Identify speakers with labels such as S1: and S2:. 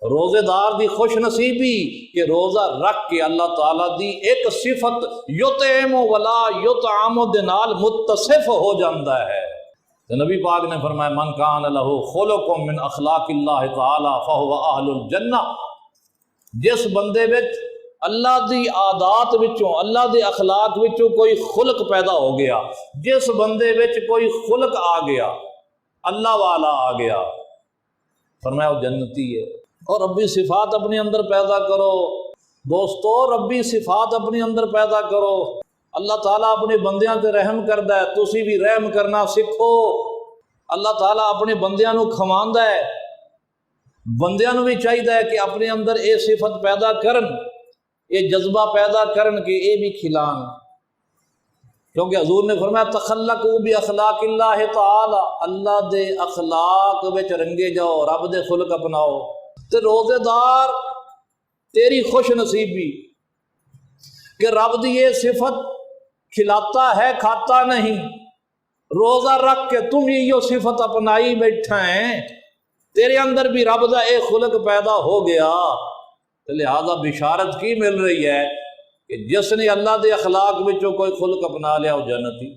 S1: रोजेदार दी खुश नसीबी कि रोजा रख के अल्लाह ताला दी एक सिफत युतइमु वला युतअमु दे नाल मुत्तसिफ हो जाता है। तो नबी पाक ने फरमाया मन कान लहू खुलुकुम मिन अखलाकिल्लाह ताला फहुवा अहलुल जन्नह। जिस बंदे विच अल्लाह दी आदात विचों अल्लाह दे अखलाक विचों कोई खुलक पैदा हो गया, जिस बंदे विच कोई खुलक आ गया, अल्लाह वाला आ गया, फरमाया वो जन्नती है। और रब्बी सिफात अपने अंदर पैदा करो दोस्तों, रब्बी सिफात अपने अंदर पैदा करो। अल्लाह ताला अपने बंदियां ते रहम करदा है, तुसी भी रहम करना सीखो। अल्लाह ताला अपने बंदियां नू खवांदा है, बंदियां नू भी चाहिए है कि अपने अंदर ये सिफत पैदा करन, ये जज्बा पैदा करन कि ये भी खिलान। क्योंकि हजूर ने फरमाया तखल्लकू भी अखलाकिल्लाह ताला, अल्लाह दे अखलाक विच रंगे जाओ, रब दे खुलक अपनाओ। ते रोजेदार तेरी खुश नसीबी कि रब दी ये सिफत खिलाता है खाता नहीं, रोजा रख के तुम यो सिफत अपनाई बैठा है, तेरे अंदर भी रब दा एक खुलक पैदा हो गया। तो लिहाजा बिशारत की मिल रही है कि जिसने अल्लाह दे अखलाक विचों कोई खुलक अपना लिया वो जन्नती।